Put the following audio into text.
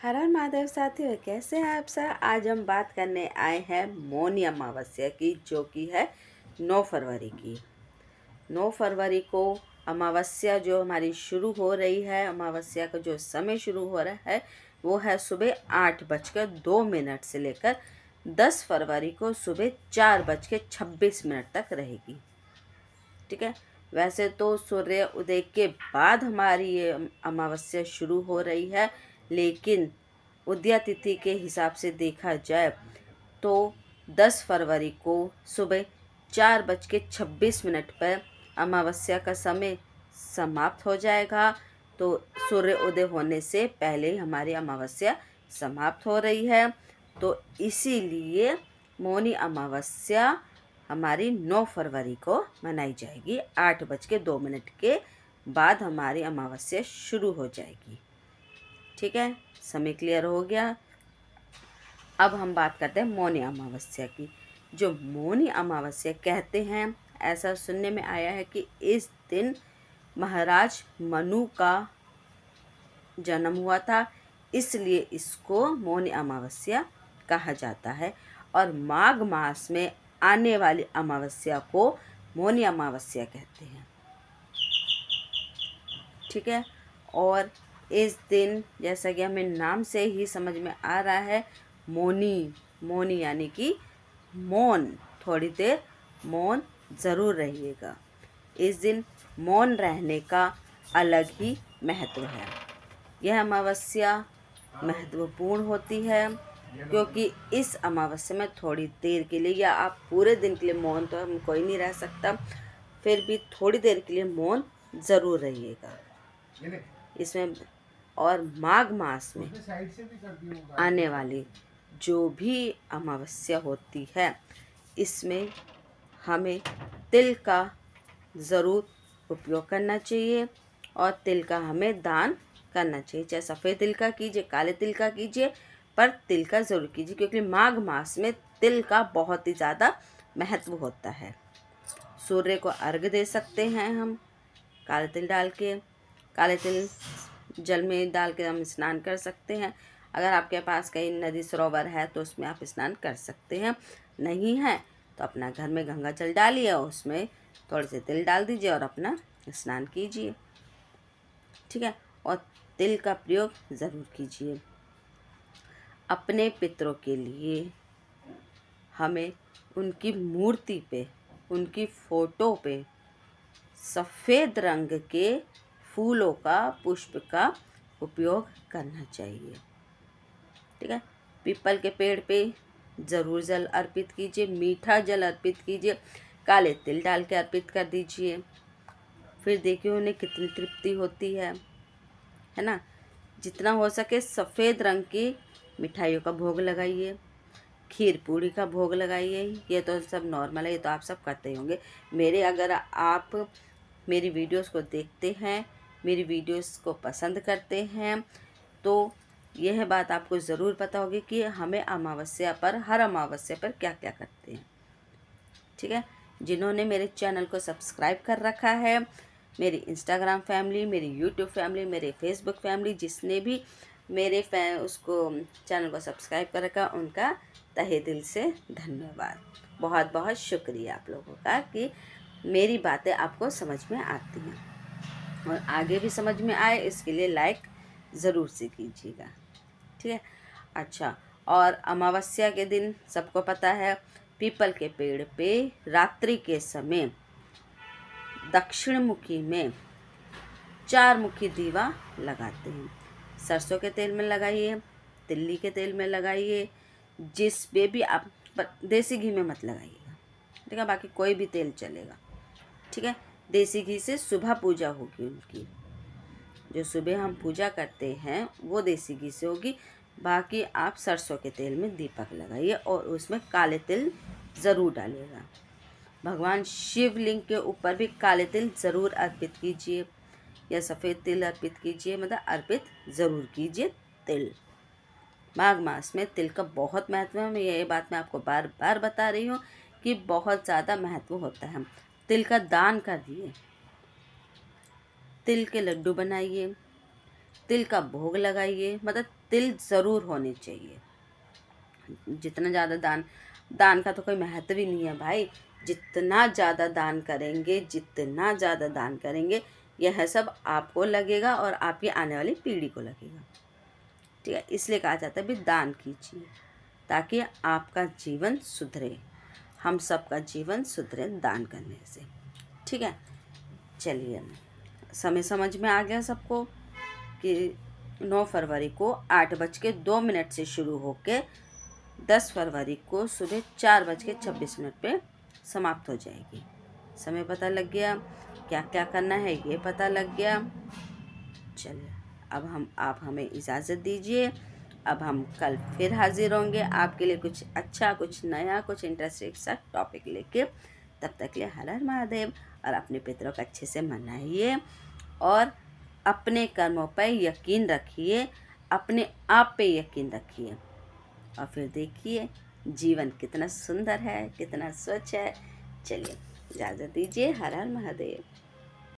हर हर महादेव साथियों, कैसे हैं आप सब। आज हम बात करने आए हैं मौनी अमावस्या की, जो कि है 9 फरवरी की। 9 फरवरी को अमावस्या जो हमारी शुरू हो रही है, अमावस्या का जो समय शुरू हो रहा है वो है सुबह 8:02 से लेकर 10 फरवरी को सुबह 4:26 तक रहेगी। ठीक है। वैसे तो सूर्य उदय के बाद हमारी ये अमावस्या शुरू हो रही है, लेकिन उदया तिथि के हिसाब से देखा जाए तो 10 फरवरी को सुबह 4:26 पर अमावस्या का समय समाप्त हो जाएगा। तो सूर्य उदय होने से पहले ही हमारी अमावस्या समाप्त हो रही है। तो इसीलिए मौनी अमावस्या हमारी 9 फरवरी को मनाई जाएगी। 8:02 के बाद हमारी अमावस्या शुरू हो जाएगी। ठीक है, समय क्लियर हो गया। अब हम बात करते हैं मौनी अमावस्या की। जो मौनी अमावस्या कहते हैं, ऐसा सुनने में आया है कि इस दिन महाराज मनु का जन्म हुआ था, इसलिए इसको मौनी अमावस्या कहा जाता है। और माघ मास में आने वाली अमावस्या को मौनी अमावस्या कहते हैं। ठीक है। और इस दिन, जैसा कि हमें नाम से ही समझ में आ रहा है, मौनी मौनी यानी कि मौन, थोड़ी देर मौन ज़रूर रहिएगा। इस दिन मौन रहने का अलग ही महत्व है। यह अमावस्या महत्वपूर्ण होती है क्योंकि इस अमावस्या में थोड़ी देर के लिए, या आप पूरे दिन के लिए मौन तो हम कोई नहीं रह सकता, फिर भी थोड़ी देर के लिए मौन ज़रूर रहिएगा इसमें। और माघ मास में आने वाली जो भी अमावस्या होती है, इसमें हमें तिल का ज़रूर उपयोग करना चाहिए और तिल का हमें दान करना चाहिए। चाहे सफ़ेद तिल का कीजिए, काले तिल का कीजिए, पर तिल का ज़रूर कीजिए क्योंकि माघ मास में तिल का बहुत ही ज़्यादा महत्व होता है। सूर्य को अर्घ्य दे सकते हैं हम काले तिल डाल के। काले तिल जल में डाल के हम स्नान कर सकते हैं। अगर आपके पास कहीं नदी सरोवर है तो उसमें आप स्नान कर सकते हैं। नहीं है तो अपना घर में गंगा जल डालिए, उसमें थोड़े से तिल डाल दीजिए और अपना स्नान कीजिए। ठीक है। और तिल का प्रयोग ज़रूर कीजिए। अपने पितरों के लिए हमें उनकी मूर्ति पे, उनकी फ़ोटो पे सफ़ेद रंग के फूलों का, पुष्प का उपयोग करना चाहिए। ठीक है। पीपल के पेड़ पे ज़रूर जल अर्पित कीजिए, मीठा जल अर्पित कीजिए, काले तिल डाल के अर्पित कर दीजिए। फिर देखिए उन्हें कितनी तृप्ति होती है ना। जितना हो सके सफ़ेद रंग की मिठाइयों का भोग लगाइए, खीर पूड़ी का भोग लगाइए। ये तो सब नॉर्मल है, ये तो आप सब करते ही होंगे। अगर आप मेरी वीडियोस को देखते हैं, मेरी वीडियोस को पसंद करते हैं, तो यह बात आपको ज़रूर पता होगी कि हमें अमावस्या पर, हर अमावस्या पर क्या क्या करते हैं। ठीक है। जिन्होंने मेरे चैनल को सब्सक्राइब कर रखा है, मेरी इंस्टाग्राम फैमिली, मेरी यूट्यूब फैमिली, मेरे फेसबुक फैमिली, जिसने भी मेरे उसको चैनल को सब्सक्राइब कर रखा, उनका तहे दिल से धन्यवाद। बहुत बहुत शुक्रिया आप लोगों का कि मेरी बातें आपको समझ में आती हैं और आगे भी समझ में आए, इसके लिए लाइक ज़रूर से कीजिएगा। ठीक है। अच्छा, और अमावस्या के दिन सबको पता है, पीपल के पेड़ पे रात्रि के समय दक्षिण मुखी में 4 मुखी दीवा लगाते हैं। सरसों के तेल में लगाइए, तिल्ली के तेल में लगाइए, जिस पे भी आप, देसी घी में मत लगाइएगा। ठीक है। बाकी कोई भी तेल चलेगा। ठीक है। देसी घी से सुबह पूजा होगी उनकी, जो सुबह हम पूजा करते हैं वो देसी घी से होगी। बाकी आप सरसों के तेल में दीपक लगाइए और उसमें काले तिल ज़रूर डालिएगा। भगवान शिवलिंग के ऊपर भी काले तिल ज़रूर अर्पित कीजिए या सफ़ेद तिल अर्पित कीजिए, मतलब अर्पित ज़रूर कीजिए तिल। माघ मास में तिल का बहुत महत्व है। ये बात मैं आपको बार बार बता रही हूँ कि बहुत ज़्यादा महत्व होता है। तिल का दान करिए, तिल के लड्डू बनाइए, तिल का भोग लगाइए, मतलब दिल ज़रूर होनी चाहिए। जितना ज़्यादा दान का तो कोई महत्व ही नहीं है भाई। जितना ज़्यादा दान करेंगे, जितना ज़्यादा दान करेंगे, यह सब आपको लगेगा और आपकी आने वाली पीढ़ी को लगेगा। ठीक है, इसलिए कहा जाता है भी दान कीजिए ताकि आपका जीवन सुधरे, हम सबका जीवन सुधरे दान करने से। ठीक है, चलिए समय समझ में आ गया सबको कि 9 फरवरी को 8:02 से शुरू होके 10 फरवरी को सुबह 4:26 पे समाप्त हो जाएगी। समय पता लग गया, क्या क्या करना है ये पता लग गया। चलिए अब आप हमें इजाज़त दीजिए। अब हम कल फिर हाजिर होंगे आपके लिए कुछ अच्छा, कुछ नया, कुछ इंटरेस्टिंग सा टॉपिक लेके। तब तक के लिए हर हर महादेव, और अपने पितरों को अच्छे से मनाइए और अपने कर्मों पर यकीन रखिए, अपने आप पे यकीन रखिए, और फिर देखिए जीवन कितना सुंदर है, कितना स्वच्छ है। चलिए इजाज़त दीजिए। हर हर महादेव।